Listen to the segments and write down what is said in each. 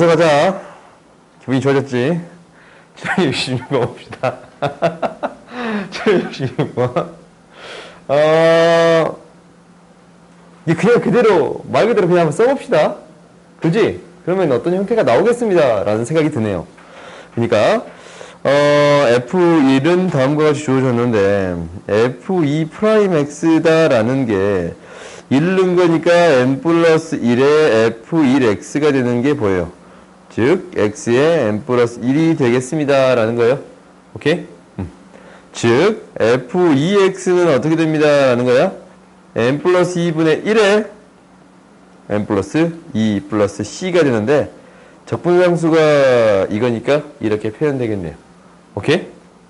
어서 가자. 기분이 좋아졌지? 766번 봅시다. 766번. 이 그냥 그대로, 말 그대로 그냥 한번 써봅시다. 그지? 그러면 어떤 형태가 나오겠습니다. 라는 생각이 드네요. 그러니까, F1은 다음과 같이 주어졌는데, F2'X다 라는 게, 1 넣은 거니까 n 플러스 1에 F1X가 되는 게 보여요. 즉, X에 n 플러스 1이 되겠습니다. 라는 거예요. 오케이? 즉, F2X는 어떻게 됩니다. 라는 거야? n 플러스 2분의 1에 n 플러스 2 플러스 C가 되는데, 적분상수가 이거니까 이렇게 표현되겠네요. 오케이?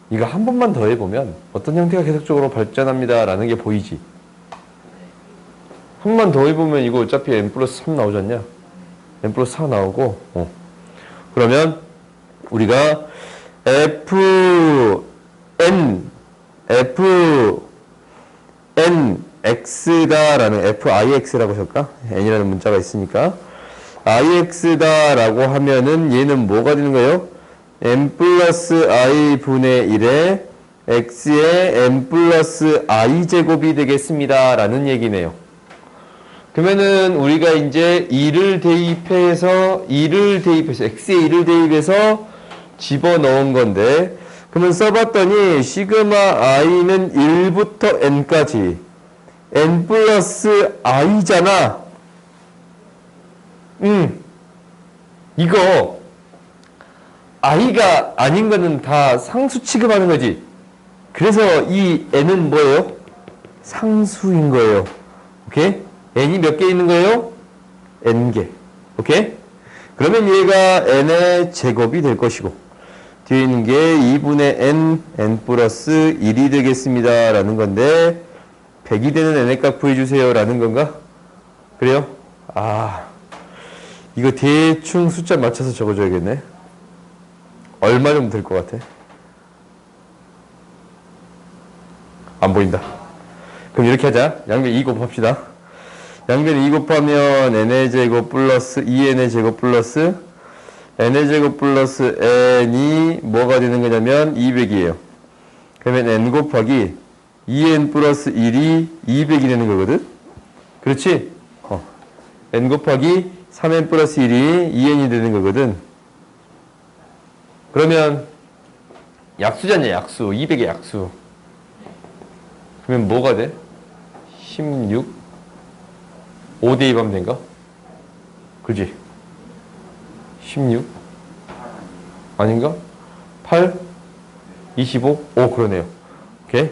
이거 한 번만 더 해보면 어떤 형태가 계속적으로 발전합니다. 라는 게 보이지? 한 번만 더 해보면 이거 어차피 n 플러스 3 나오지 않냐? n 플러스 4 나오고, 그러면 우리가 X다라는 FIX라고 할까? n이라는 문자가 있으니까 IX다라고 하면은 얘는 뭐가 되는 거예요? n 플러스 I 분의 1에 X의 n 플러스 I 제곱이 되겠습니다. 라는 얘기네요. 그러면은 우리가 이제 2를 대입해서 X에 2를 대입해서 집어넣은 건데, 그러면 써봤더니 시그마 i는 1부터 n까지 n 플러스 i잖아. 이거 i가 아닌 거는 다 상수 취급하는 거지. 그래서 이 n은 뭐예요? 상수인 거예요. 오케이? n이 몇 개 있는 거예요? n개. 오케이? 그러면 얘가 n의 제곱이 될 것이고, 뒤에 있는 게 2분의 n 플러스 1이 되겠습니다. 라는 건데, 100이 되는 n의 값 구해주세요. 라는 건가? 그래요? 이거 대충 숫자 맞춰서 적어줘야겠네. 얼마 정도 될 것 같아? 안 보인다. 그럼 이렇게 하자. 양변 2 곱합시다. 양변 2 곱하면 n의 제곱 플러스 2n의 제곱 플러스 n의 제곱 플러스 n이 뭐가 되는 거냐면 200이에요. 그러면 n 곱하기 2n 플러스 1이 200이 되는 거거든? 그렇지? n 곱하기 3n 플러스 1이 2n이 되는 거거든? 그러면 약수잖냐, 약수. 200의 약수. 그러면 뭐가 돼? 16? 5 대입하면 된가? 그지? 16? 아닌가? 8? 25? 오, 그러네요. 오케이?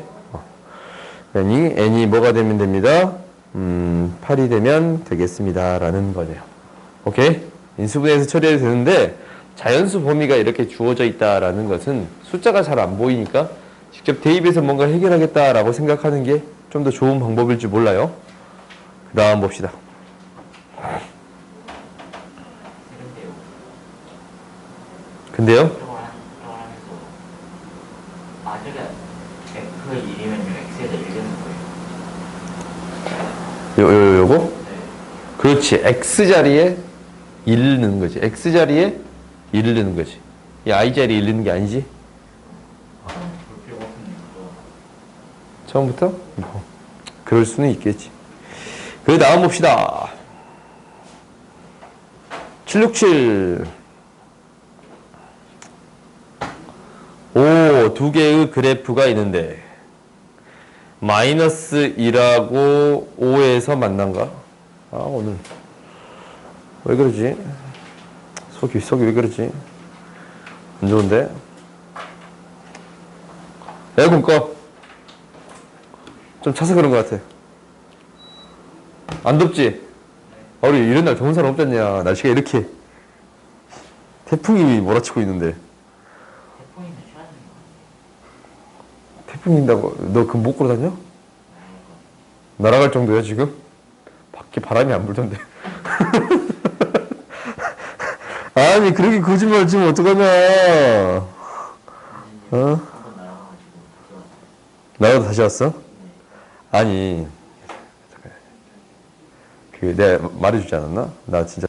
n이 뭐가 되면 됩니다? 8이 되면 되겠습니다. 라는 거네요. 오케이? 인수분해에서 처리해도 되는데, 자연수 범위가 이렇게 주어져 있다라는 것은 숫자가 잘 안 보이니까 직접 대입해서 뭔가 해결하겠다라고 생각하는 게 좀 더 좋은 방법일지 몰라요. 그 다음 봅시다. 근데요? 요거? 그렇지. X자리에 1을 넣는 거지. X자리에 1을 넣는 거지. 이 I자리에 1 넣는 게 아니지? 처음부터? 그럴 수는 있겠지. 그 다음 봅시다. 767. 두 개의 그래프가 있는데 마이너스 1하고 5에서 만난가? 오늘 왜 그러지? 속이 왜 그러지? 안 좋은데? 에어컨 꺼. 좀 차서 그런 것 같아. 안 덥지? 우리 이런 날 더운 사람 없잖냐. 날씨가 이렇게 태풍이 몰아치고 있는데. 태풍이 인다고? 너 그 못 걸어 다녀? 날아갈 정도야 지금? 밖에 바람이 안 불던데. 아니 그렇게 거짓말 치면 어떡하냐. 나도 다시 왔어? 아니 내가 말해주지 않았나? 나 진짜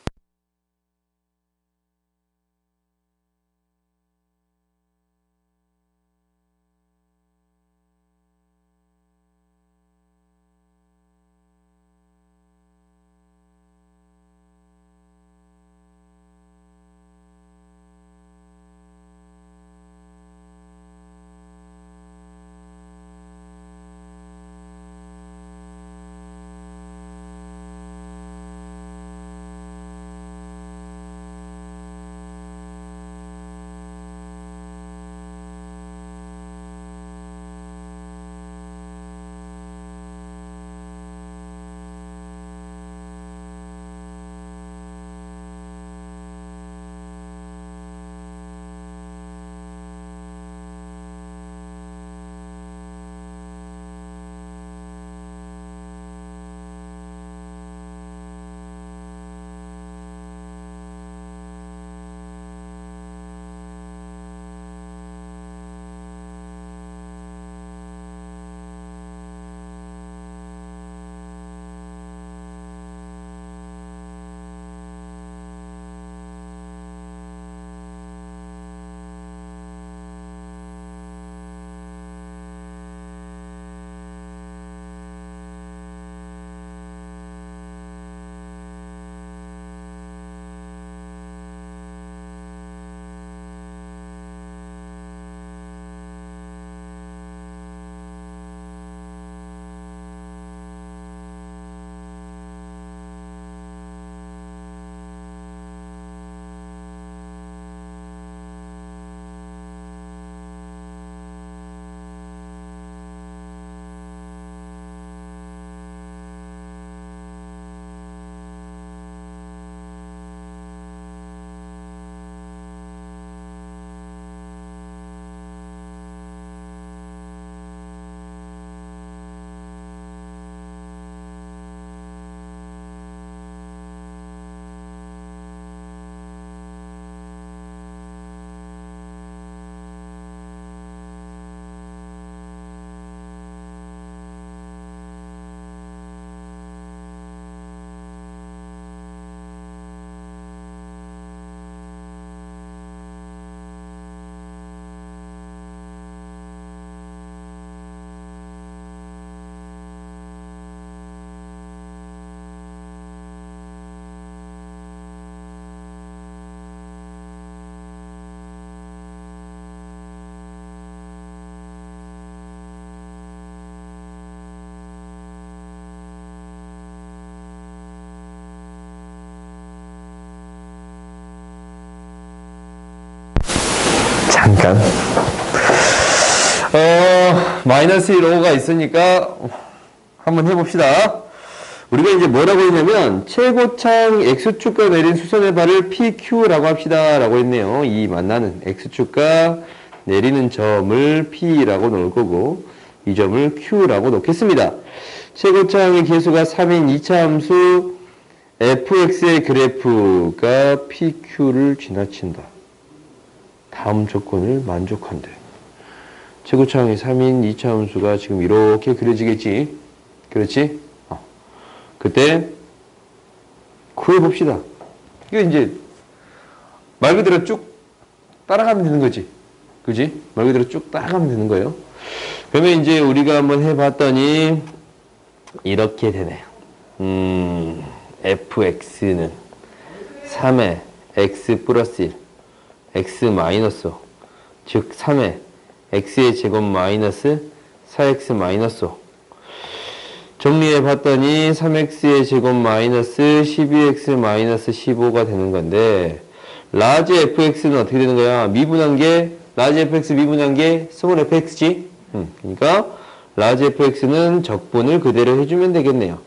잠깐. 마이너스 1, 5가 있으니까 한번 해봅시다. 우리가 이제 뭐라고 했냐면 최고창 X축과 내린 수선의 발을 PQ라고 합시다 라고 했네요. 이 만나는 X축과 내리는 점을 P라고 놓을 거고 이 점을 Q라고 놓겠습니다. 최고창의 개수가 3인 2차 함수 fx의 그래프가 PQ를 지나친다. 다음 조건을 만족한대. 최고창의 3인 2차 함수가 지금 이렇게 그려지겠지? 그렇지? 그때 구해봅시다. 이거 이제 말 그대로 쭉 따라가면 되는 거지. 그지? 말 그대로 쭉 따라가면 되는 거예요. 그러면 이제 우리가 한번 해봤더니 이렇게 되네요. fx는 3의 x 플러스 1, x 마이너스 5, 즉 3의 x의 제곱 마이너스 4x 마이너스 5. 정리해 봤더니 3x의 제곱 마이너스 12x 마이너스 15가 되는 건데 라지 fx는 어떻게 되는 거야? 미분한계, 라지 fx 미분한계 스몰 fx지? 그러니까 라지 fx는 적분을 그대로 해주면 되겠네요.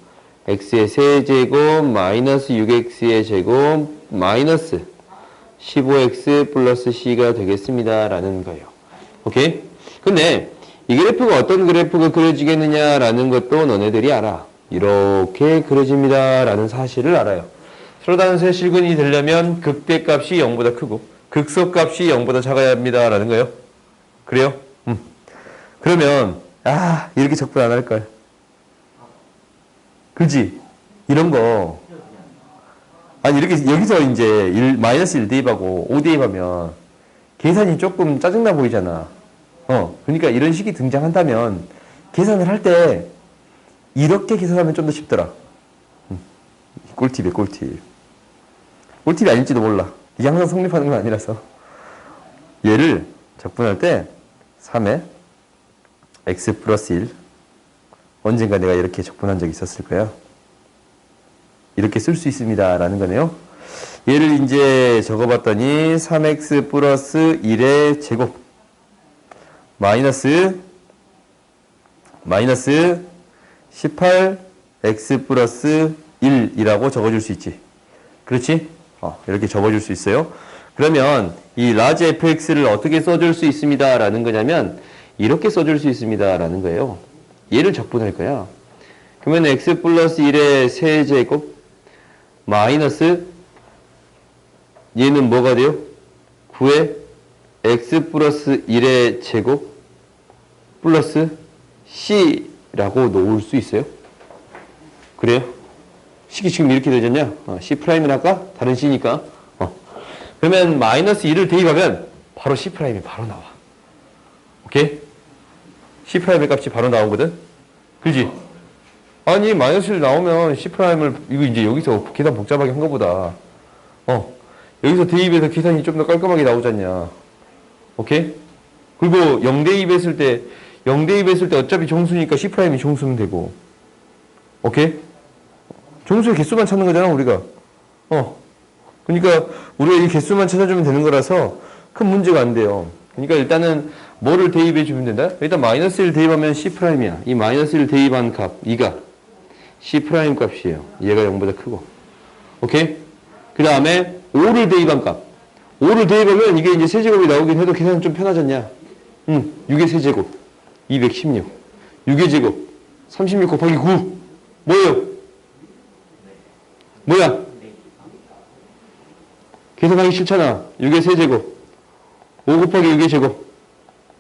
x의 세제곱 마이너스 6x의 제곱 마이너스 15x 플러스 c가 되겠습니다. 라는 거예요. 오케이? 근데 이 그래프가 어떤 그래프가 그려지겠느냐 라는 것도 너네들이 알아. 이렇게 그려집니다 라는 사실을 알아요. 서로 다른 세실근이 되려면 극대값이 0보다 크고 극소값이 0보다 작아야 합니다 라는 거예요. 그래요? 그러면 이렇게 적분 안 할걸. 그지? 이런 거 아니 이렇게 여기서 이제 마이너스 1 대입하고 5 대입하면 계산이 조금 짜증나 보이잖아. 그러니까 이런 식이 등장한다면 계산을 할 때 이렇게 계산하면 좀 더 쉽더라. 꿀팁이야, 꿀팁. 꿀팁이 아닐지도 몰라. 이게 항상 성립하는 건 아니라서. 얘를 적분할 때 3에 x 플러스 1 언젠가 내가 이렇게 적분한 적이 있었을 거예요. 이렇게 쓸 수 있습니다 라는 거네요. 얘를 이제 적어봤더니 3x 플러스 1의 제곱 마이너스 18x 플러스 1이라고 적어줄 수 있지. 그렇지? 이렇게 적어줄 수 있어요. 그러면 이 라지 fx를 어떻게 써줄 수 있습니다 라는 거냐면 이렇게 써줄 수 있습니다 라는 거예요. 얘를 적분할 거야. 그러면 x 플러스 1의 세제곱 마이너스 얘는 뭐가 돼요? 9의 x 플러스 1의 제곱 플러스 c라고 놓을 수 있어요. 그래요? 식이 지금 이렇게 되졌냐? C'을 할까? 다른 C니까. 그러면 마이너스 2를 대입하면 바로 C'이 바로 나와. 오케이? C'의 값이 바로 나오거든? 그지? 아니, 마이너스 1 나오면 C'을, 이거 이제 여기서 계산 복잡하게 한 거보다, 여기서 대입해서 계산이 좀 더 깔끔하게 나오잖냐. 오케이? 그리고 0 대입했을 때 어차피 정수니까 C'이 정수면 되고. 오케이? 정수의 개수만 찾는 거잖아, 우리가. 그러니까 우리가 이 개수만 찾아주면 되는 거라서 큰 문제가 안 돼요. 그러니까 일단은 뭐를 대입해 주면 된다? 일단 마이너스 1 대입하면 C'이야. 이 마이너스 1 대입한 값, 2가 C' 값이에요. 얘가 0보다 크고. 오케이? 그 다음에 5를 대입한 값. 5를 대입하면 이게 이제 세제곱이 나오긴 해도 계산은 좀 편하잖냐? 6의 세제곱. 216. 6의 제곱. 36 곱하기 9. 뭐예요? 뭐야? 계산하기 싫잖아. 6의 세제곱. 5 곱하기 6의 제곱.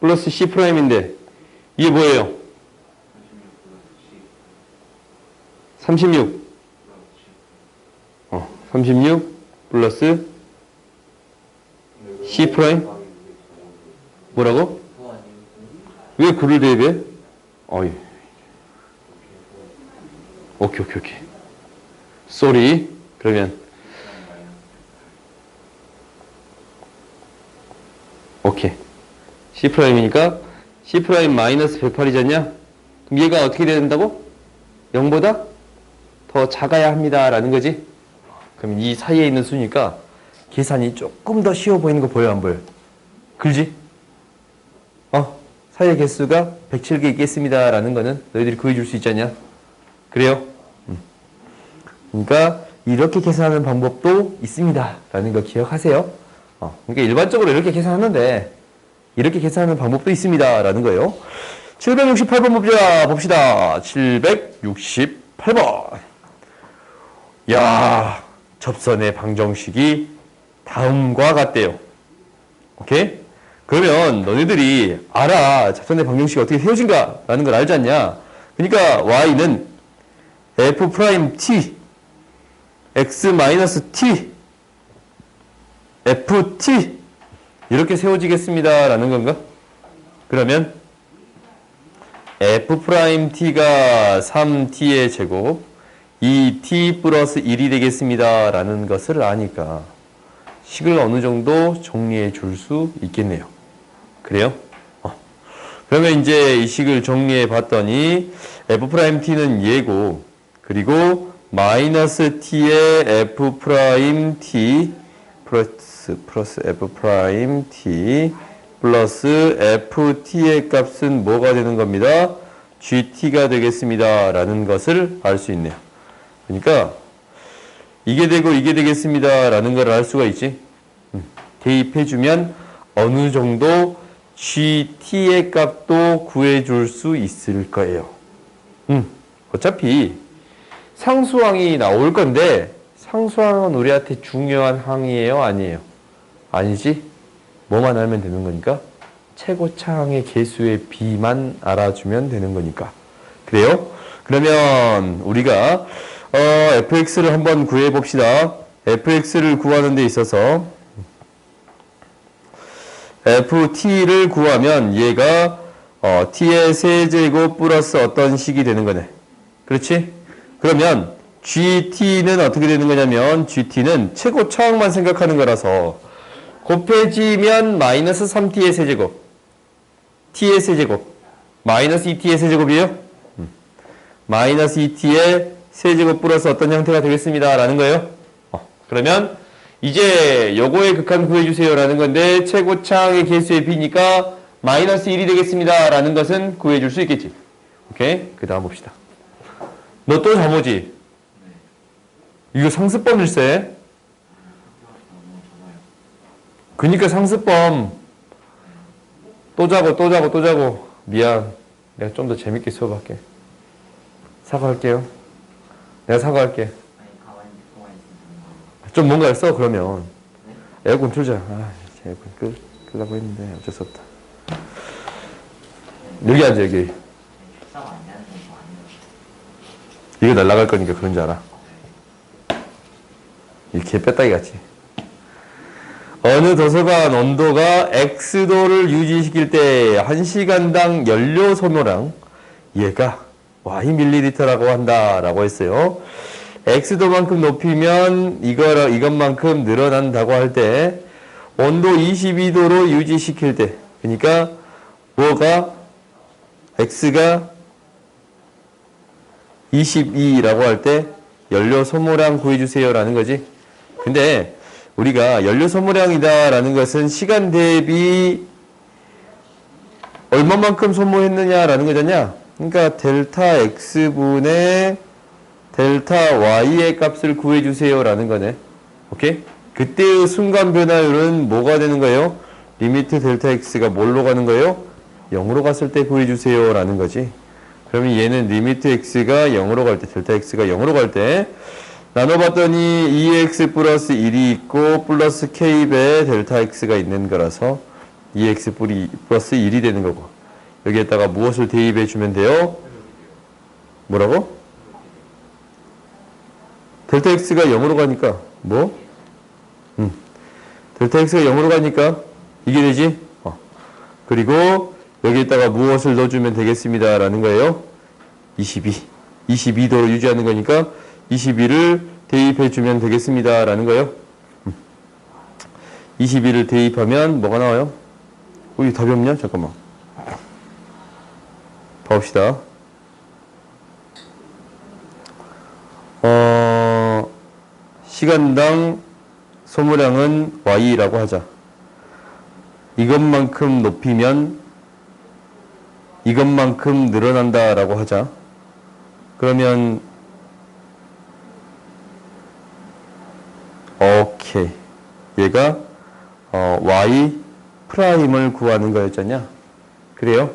플러스 C'인데, 이게 뭐예요? 36. 36 플러스 C'? 뭐라고? 왜 9를 대입해? 오케이. 쏘리. 그러면 오케이. C'이니까 C' 마이너스 108이잖냐? 그럼 얘가 어떻게 된다고? 0보다 더 작아야 합니다 라는 거지. 그럼 이 사이에 있는 수니까 계산이 조금 더 쉬워 보이는 거 보여 안 보여? 그지? 사이의 개수가 107개 있겠습니다. 라는 거는 너희들이 구해줄 수 있잖냐? 그래요? 그러니까 이렇게 계산하는 방법도 있습니다. 라는 거 기억하세요. 그러니까 일반적으로 이렇게 계산하는데 이렇게 계산하는 방법도 있습니다. 라는 거예요. 768번 봅시다. 768번. 야, 접선의 방정식이 다음과 같대요. 오케이? 그러면 너희들이 알아. 접선의 방정식이 어떻게 세워진가? 라는 걸 알지 않냐? 그러니까 y는 f'(t) x-t ft 이렇게 세워지겠습니다. 라는 건가? 그러면 f't가 3t의 제곱 2t 플러스 1이 되겠습니다. 라는 것을 아니까 식을 어느 정도 정리해 줄 수 있겠네요. 그래요? 그러면 이제 이 식을 정리해 봤더니 f't는 얘고 그리고 마이너스 t의 f't 플러스 f't 플러스 ft의 값은 뭐가 되는 겁니다? gt가 되겠습니다. 라는 것을 알 수 있네요. 그러니까 이게 되고 이게 되겠습니다. 라는 걸 알 수가 있지. 대입해주면 어느 정도 gt의 값도 구해줄 수 있을 거예요. 어차피 상수항이 나올 건데 상수항은 우리한테 중요한 항이에요? 아니에요? 아니지? 뭐만 알면 되는 거니까? 최고차항의 개수의 비만 알아주면 되는 거니까. 그래요? 그러면 우리가 fx를 한번 구해 봅시다. fx를 구하는 데 있어서 ft를 구하면 얘가 t의 세제곱 플러스 어떤 식이 되는 거네. 그렇지? 그러면 gt는 어떻게 되는 거냐면 gt는 최고차항만 생각하는 거라서 곱해지면 마이너스 3t의 세제곱 t의 세제곱 마이너스 2t의 세제곱이에요? 마이너스 2t의 세제곱 플러스 어떤 형태가 되겠습니다. 라는 거예요. 그러면 이제 요거의 극한 구해주세요. 라는 건데 최고차항의 개수의 b니까 마이너스 1이 되겠습니다. 라는 것은 구해줄 수 있겠지. 오케이? 그 다음 봅시다. 너 또 잠오지? 이거 상습범일세. 그니까 상습범. 또 자고. 미안. 내가 좀 더 재밌게 수업할게. 사과할게요. 내가 사과할게. 좀 뭔가 했어, 그러면. 에어컨 틀자. 에어컨 끄려고 했는데 어쩔 수 없다. 여기 앉아, 여기. 이거 날아갈 거니까 그런 줄 알아. 이렇게 빼따기 같이. 어느 도서관 온도가 X도를 유지시킬 때 1시간당 연료 소모량 얘가 Y ml라고 한다라고 했어요. X도만큼 높이면 이것만큼 늘어난다고 할 때 온도 22도로 유지시킬 때 그러니까 뭐가 X가 22라고 할 때 연료 소모량 구해주세요 라는 거지. 근데 우리가 연료 소모량이다 라는 것은 시간 대비 얼마만큼 소모했느냐 라는 거잖냐. 그러니까 델타 X분의 델타 Y의 값을 구해주세요 라는 거네. 오케이? 그때의 순간 변화율은 뭐가 되는 거예요? 리미트 델타 X가 뭘로 가는 거예요? 0으로 갔을 때 구해주세요 라는 거지. 그러면 얘는 리미트 X가 0으로 갈 때, 델타 X가 0으로 갈 때 나눠봤더니 2x 플러스 1이 있고 플러스 k배 델타 x가 있는 거라서 2x 플러스 1이 되는 거고 여기에다가 무엇을 대입해 주면 돼요? 뭐라고? 델타 x가 0으로 가니까 뭐? 델타 x가 0으로 가니까 이게 되지? 그리고 여기에다가 무엇을 넣어주면 되겠습니다 라는 거예요? 22도로 유지하는 거니까 22를 대입해 주면 되겠습니다 라는 거예요. 22를 대입하면 뭐가 나와요? 우리 답이 없냐? 잠깐만 봐봅시다. 시간당 소모량은 Y라고 하자. 이것만큼 높이면 이것만큼 늘어난다라고 하자. 그러면 오케이. 얘가 y 프라임을 구하는 거였잖냐? 그래요?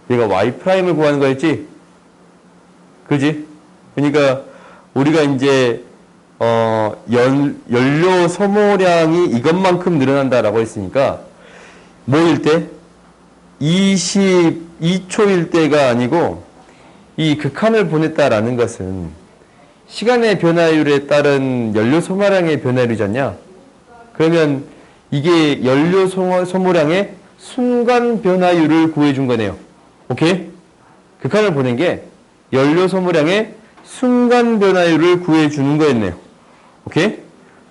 얘가 y 프라임을 구하는 거였지? 그지? 그러니까 우리가 이제 연료 소모량이 이것만큼 늘어난다라고 했으니까 뭐일 때? 22초일 때가 아니고 이 극한을 보냈다라는 것은 시간의 변화율에 따른 연료 소모량의 변화율이잖냐? 그러면 이게 연료 소모량의 순간 변화율을 구해준 거네요. 오케이? 극한을 보낸 게 연료 소모량의 순간 변화율을 구해주는 거였네요. 오케이?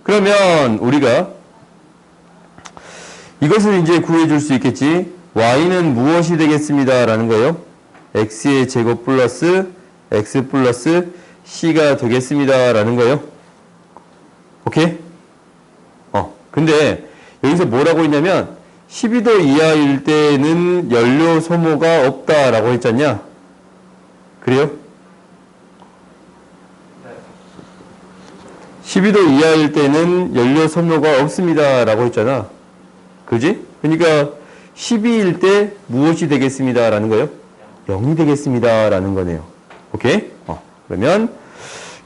그러면 우리가 이것을 이제 구해줄 수 있겠지. y는 무엇이 되겠습니다. 라는 거예요. x의 제곱 플러스 x 플러스 c가 되겠습니다. 라는 거예요. 오케이? 근데 여기서 뭐라고 했냐면 12도 이하일 때는 연료 소모가 없다라고 했잖냐? 그래요? 12도 이하일 때는 연료 소모가 없습니다. 라고 했잖아. 그지? 그러니까 12일 때 무엇이 되겠습니다. 라는 거예요? 0이 되겠습니다. 라는 거네요. 오케이? 그러면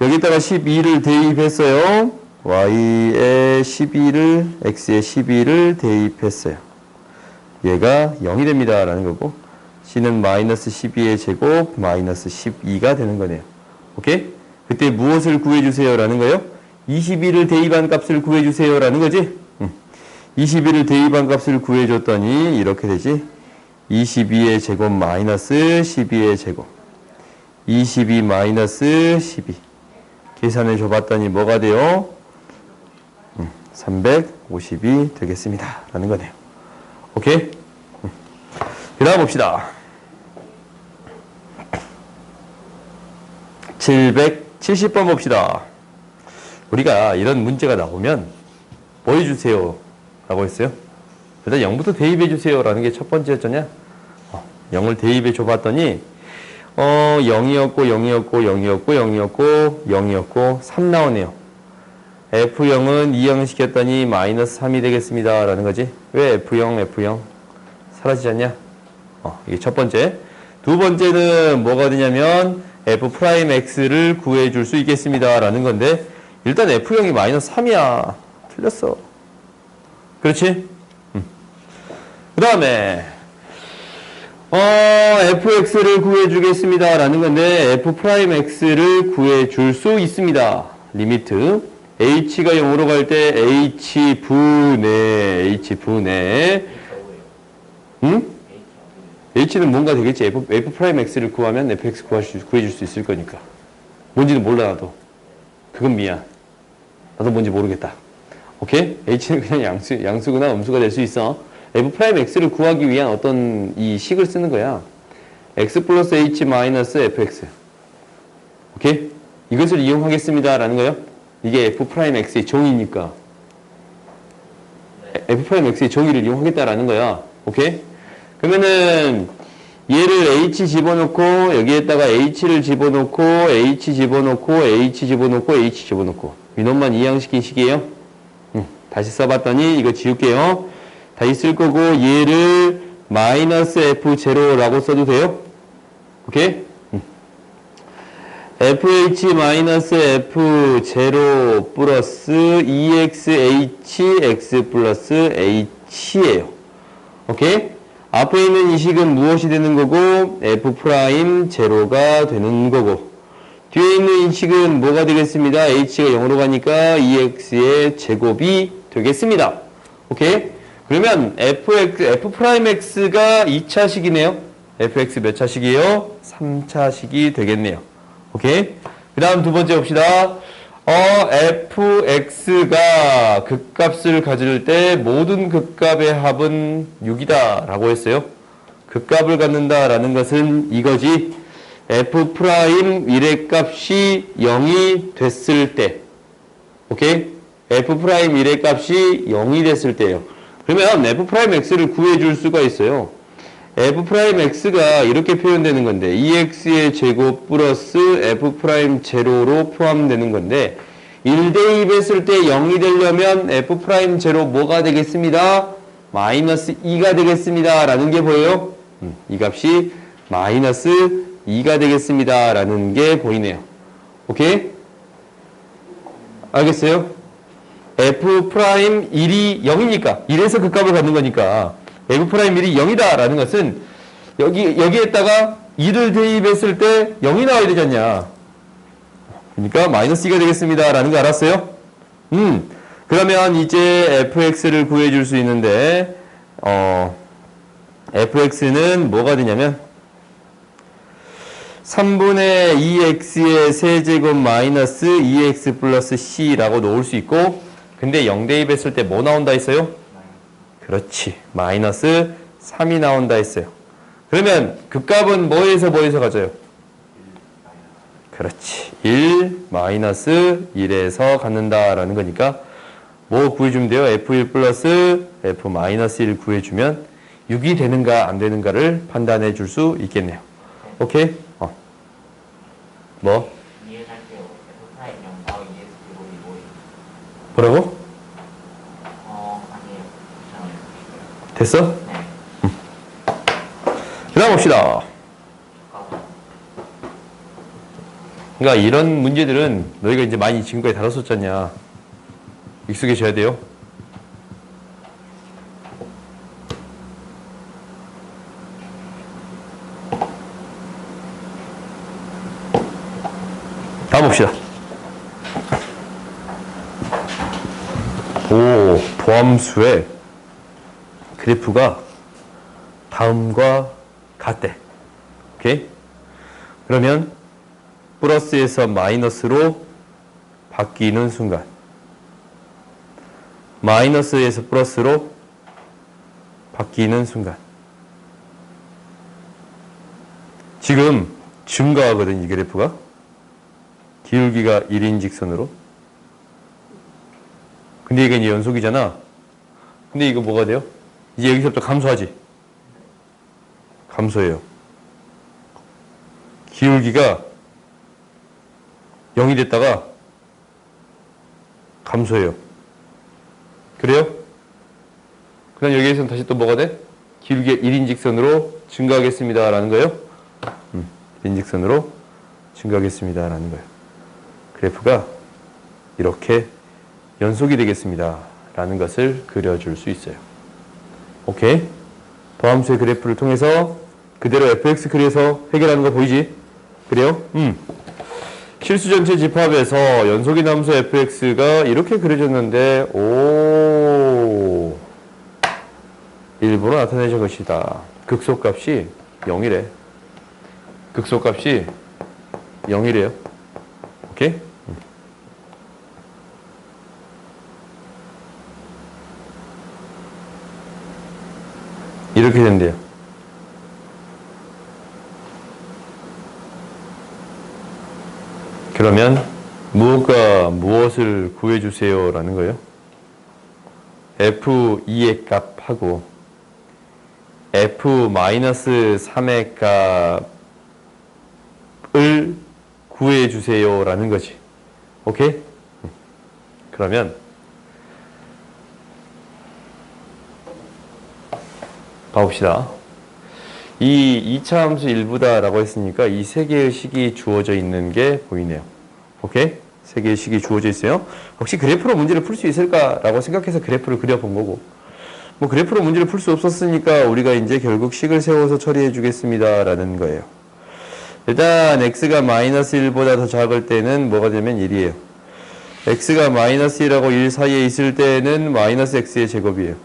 여기다가 12를 대입했어요. y에 12를, x에 12를 대입했어요. 얘가 0이 됩니다. 라는 거고 c는 마이너스 12의 제곱 마이너스 12가 되는 거네요. 오케이? 그때 무엇을 구해주세요. 라는 거예요? 22를 대입한 값을 구해주세요. 라는 거지? 22를 대입한 값을 구해줬더니 이렇게 되지. 22의 제곱 마이너스 12의 제곱 22 마이너스 12 계산해 줘봤더니 뭐가 돼요? 350이 되겠습니다. 라는 거네요. 오케이? 그 다음 봅시다. 770번 봅시다. 우리가 이런 문제가 나오면 뭐 해주세요? 라고 했어요. 일단 0부터 대입해 주세요. 라는 게 첫 번째였잖냐? 0을 대입해 줘봤더니 0이었고 0이었고 0이었고 0이었고 0이었고 3 나오네요. F0은 2형 시켰더니 마이너스 3이 되겠습니다. 라는 거지. 왜 F0, F0 사라지잖냐? 이게 첫 번째. 두 번째는 뭐가 되냐면 F'X를 구해줄 수 있겠습니다. 라는 건데 일단 F0이 마이너스 3이야. 틀렸어. 그렇지? 그 다음에 fx를 구해주겠습니다. 라는 건데 f'x를 구해줄 수 있습니다. 리미트 h가 0으로 갈 때 h분의 응? h는 뭔가 되겠지. f'x를 구하면 fx 구해줄 수 있을 거니까. 뭔지는 몰라 나도. 그건 미안. 나도 뭔지 모르겠다. 오케이? h는 그냥 양수구나 음수가 될 수 있어. f'x를 구하기 위한 어떤 이 식을 쓰는 거야. x 플러스 h 마이너스 fx. 오케이? 이것을 이용하겠습니다. 라는 거예요. 이게 f'x의 정의니까. f'x의 정의를 이용하겠다라는 거야. 오케이? 그러면은 얘를 h 집어넣고 여기에다가 h를 집어넣고 h 집어넣고 h 집어넣고 h 집어넣고 이놈만 이항시킨 식이에요. 다시 써봤더니 이거 지울게요. 다시 쓸 거고 얘를 마이너스 f0라고 써도 돼요. 오케이? fh 마이너스 f0 플러스 exh x 플러스 h예요. 오케이? 앞에 있는 이 식은 무엇이 되는 거고 f'0가 되는 거고 뒤에 있는 이 식은 뭐가 되겠습니다. h가 0으로 가니까 ex의 제곱이 되겠습니다. 오케이? 그러면 f'x가 2차식이네요. fx 몇 차식이에요? 3차식이 되겠네요. 오케이? 그 다음 두 번째 봅시다. fx가 극값을 가질 때 모든 극값의 합은 6이다 라고 했어요. 극값을 갖는다 라는 것은 이거지. f'1의 값이 0이 됐을 때. 오케이? f'1의 값이 0이 됐을 때예요. 그러면 f'x를 구해줄 수가 있어요. f'x가 이렇게 표현되는 건데 2x의 제곱 플러스 f'제로로 포함되는 건데 1 대입했을 때 0이 되려면 f'제로 뭐가 되겠습니다? 마이너스 2가 되겠습니다. 라는 게 보여요. 이 값이 마이너스 2가 되겠습니다. 라는 게 보이네요. 오케이? 알겠어요? f'1이 0이니까 1에서 그 값을 갖는 거니까 f'1이 0이다 라는 것은 여기에다가 2를 대입했을 때 0이 나와야 되지 않냐. 그러니까 마이너스 2가 되겠습니다. 라는 거 알았어요? 그러면 이제 fx를 구해줄 수 있는데 fx는 뭐가 되냐면 3분의 2x의 세제곱 마이너스 2x 플러스 c라고 놓을 수 있고 근데 0 대입했을 때 뭐 나온다 했어요? 그렇지. 마이너스 3이 나온다 했어요. 그러면 그 값은 뭐에서 가져요? 그렇지. 1 마이너스 1에서 갖는다라는 거니까 뭐 구해주면 돼요? f1 플러스 f 마이너스 1 구해주면 6이 되는가 안 되는가를 판단해 줄 수 있겠네요. 오케이? 뭐? 이해할게요. F'0 바로 ES 제곱이 뭐예요? 뭐라고? 아니에요. 됐어? 네. 그 다음 봅시다. 그러니까 이런 문제들은 너희가 이제 많이 지금까지 다뤘었잖냐. 익숙해져야 돼요. 다음 봅시다. 오, 보함수의 그래프가 다음과 같대. 오케이? 그러면 플러스에서 마이너스로 바뀌는 순간 마이너스에서 플러스로 바뀌는 순간 지금 증가하거든 이 그래프가 기울기가 1인 직선으로 근데 이게 이제 연속이잖아. 근데 이거 뭐가 돼요? 이제 여기서부터 감소하지. 감소해요. 기울기가 0이 됐다가 감소해요. 그래요? 그 다음 여기에서는 다시 또 뭐가 돼? 기울기가 1인 직선으로 증가하겠습니다. 라는 거예요. 1인 직선으로 증가하겠습니다. 라는 거예요. 그래프가 이렇게 연속이 되겠습니다. 라는 것을 그려줄 수 있어요. 오케이? 더함수의 그래프를 통해서 그대로 fx 그려서 해결하는 거 보이지? 그래요? 실수 전체 집합에서 연속인 함수 fx가 이렇게 그려졌는데 오 일부러 나타내준 것이다. 극소값이 0이래. 극소값이 0이래요. 오케이? 이렇게 된대요. 그러면 무엇과 무엇을 구해주세요 라는 거예요. f2의 값하고 f-3의 값을 구해주세요 라는 거지. 오케이? 그러면 봐봅시다. 이 2차 함수 1부다 라고 했으니까 이 세 개의 식이 주어져 있는 게 보이네요. 오케이? 세 개의 식이 주어져 있어요. 혹시 그래프로 문제를 풀 수 있을까 라고 생각해서 그래프를 그려본 거고 뭐 그래프로 문제를 풀 수 없었으니까 우리가 이제 결국 식을 세워서 처리해 주겠습니다 라는 거예요. 일단 x가 마이너스 1보다 더 작을 때는 뭐가 되면 1이에요. x가 마이너스 1하고 1 사이에 있을 때는 마이너스 x의 제곱이에요.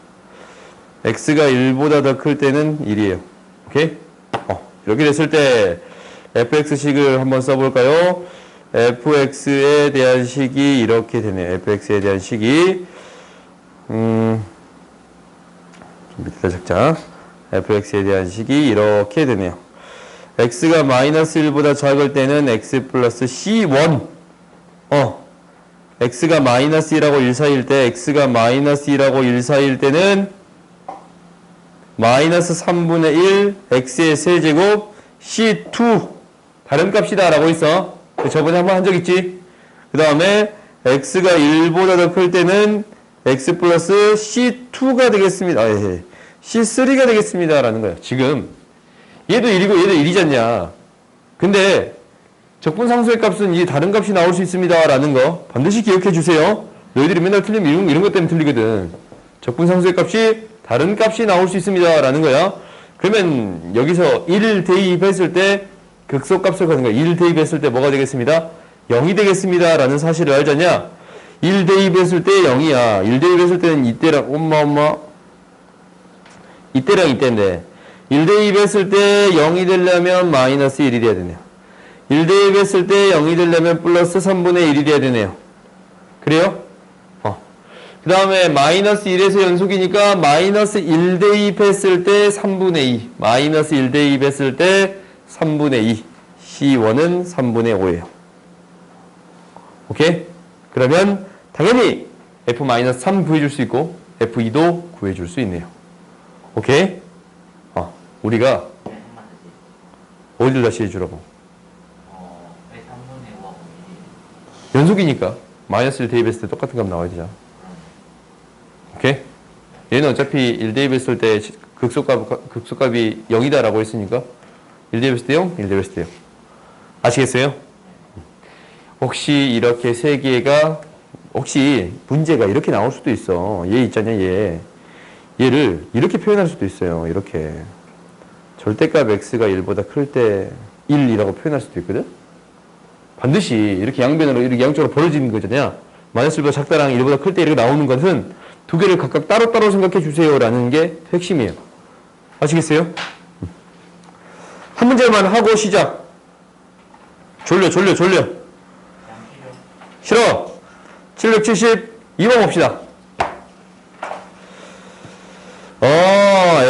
x가 1보다 더 클 때는 1이에요. 오케이? 이렇게 됐을 때 fx식을 한번 써볼까요? fx에 대한 식이 이렇게 되네요. fx에 대한 식이 좀 밑에다 적자. fx에 대한 식이 이렇게 되네요. x가 마이너스 1보다 작을 때는 x 플러스 c1 x가 마이너스 1하고 1 사이일 때 x가 마이너스 1하고 1 사이일 때는 마이너스 3분의 1 x의 세제곱 c2 다른 값이다 라고 있어. 저번에 한번 한 적 있지? 그 다음에 x가 1보다 더 클 때는 x 플러스 c2가 되겠습니다. 예. c3가 되겠습니다 라는 거야. 지금 얘도 1이고 얘도 1이지 않냐. 근데 적분상수의 값은 이 다른 값이 나올 수 있습니다 라는 거 반드시 기억해 주세요. 너희들이 맨날 틀리면 이런 것 때문에 틀리거든. 적분상수의 값이 다른 값이 나올 수 있습니다 라는 거야. 그러면 여기서 1 대입했을 때 극소값을 가는 거야. 1 대입했을 때 뭐가 되겠습니다? 0이 되겠습니다 라는 사실을 알잖냐. 1 대입했을 때 0이야. 1 대입했을 때는 이때랑 이때랑 이때인데 1 대입했을 때 0이 되려면 마이너스 1이 돼야 되네요. 1 대입했을 때 0이 되려면 플러스 3분의 1이 돼야 되네요. 그래요? 그 다음에 마이너스 1에서 연속이니까 마이너스 1 대입했을 때 3분의 2 마이너스 1 대입했을 때 3분의 2 C1은 3분의 5예요. 오케이? 그러면 당연히 F-3 구해줄 수 있고 F2도 구해줄 수 있네요. 오케이? 우리가 네, 한번 다시. 어디를 다시 해주라고? 왜 3분의 5하고 1이? 연속이니까 마이너스 1 대입했을 때 똑같은 값 나와야 되잖아. 오케이? 얘는 어차피 1 대입했을 때 극소값이 0이다라고 했으니까 1 대입했을 때 0, 1 대입했을 때 0. 아시겠어요? 혹시 이렇게 세 개가 혹시 문제가 이렇게 나올 수도 있어. 얘 있잖냐, 얘. 얘를 이렇게 표현할 수도 있어요. 이렇게. 절대값 x가 1보다 클 때 1이라고 표현할 수도 있거든? 반드시 이렇게 양변으로 이렇게 양쪽으로 벌어지는 거잖아요. 마이너스 1보다 작다랑 1보다 클 때 이렇게 나오는 것은 두 개를 각각 따로따로 생각해 주세요 라는 게 핵심이에요. 아시겠어요? 한 문제만 하고 시작. 졸려. 싫어. 772번 봅시다.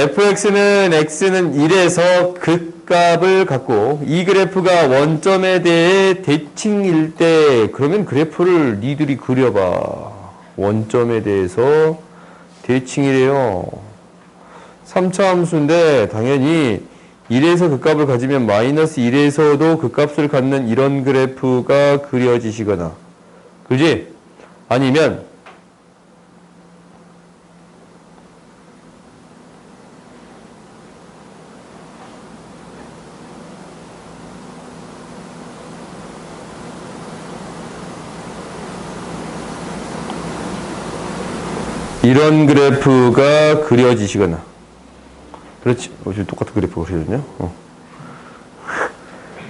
fx는 x는 1에서 극값을 갖고 이 그래프가 원점에 대해 대칭일 때 그러면 그래프를 니들이 그려봐. 원점에 대해서 대칭이래요. 3차 함수인데 당연히 1에서 극값을 가지면 마이너스 1에서도 극값을 갖는 이런 그래프가 그려지시거나 그지? 아니면 이런 그래프가 그려지시거나 그렇지. 지금 똑같은 그래프가 그려졌냐?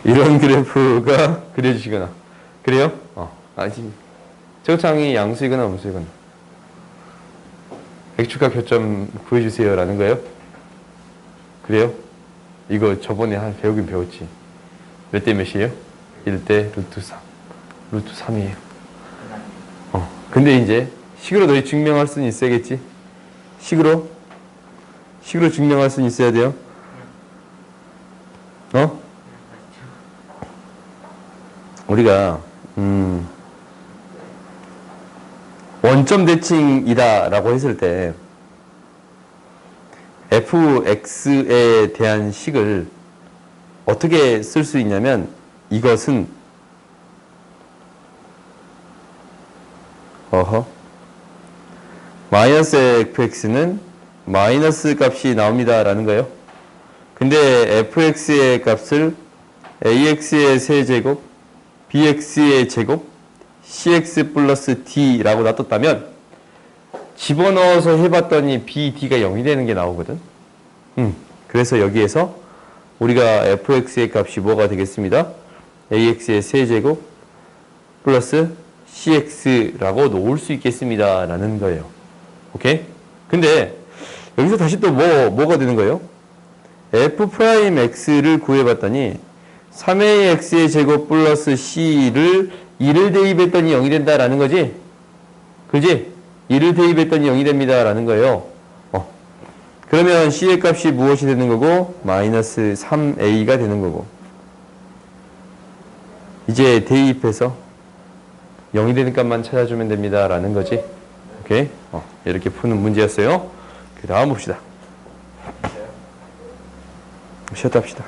이런 그래프가 그려지시거나 그래요? 지금 저장이 양수이거나 음수이거나 x축과 교점 구해주세요 라는 거예요? 그래요? 이거 저번에 배우긴 배웠지. 몇 대 몇이에요? 1대 루트 3 루트 3이에요. 근데 이제 식으로 너희 증명할 수는 있어야겠지? 식으로 증명할 수는 있어야 돼요. 우리가 원점 대칭이다 라고 했을 때 fx에 대한 식을 어떻게 쓸 수 있냐면 이것은 마이너스 fx는 마이너스 값이 나옵니다 라는 거예요. 근데 fx의 값을 ax의 세제곱 bx의 제곱 cx 플러스 d라고 놔뒀다면 집어넣어서 해봤더니 b, d가 0이 되는 게 나오거든. 그래서 여기에서 우리가 fx의 값이 뭐가 되겠습니다. ax의 세제곱 플러스 cx라고 놓을 수 있겠습니다 라는 거예요. 오케이? 근데 여기서 다시 또 뭐가 되는 거예요? f'x를 구해봤더니 3a x의 제곱 플러스 c를 2를 대입했더니 0이 된다라는 거지? 그지? 2를 대입했더니 0이 됩니다 라는 거예요. 그러면 c의 값이 무엇이 되는 거고? 마이너스 3a가 되는 거고. 이제 대입해서 0이 되는 값만 찾아주면 됩니다 라는 거지. 오케이? 이렇게 푸는 문제였어요. 그 다음 봅시다. 쉬었다 합시다.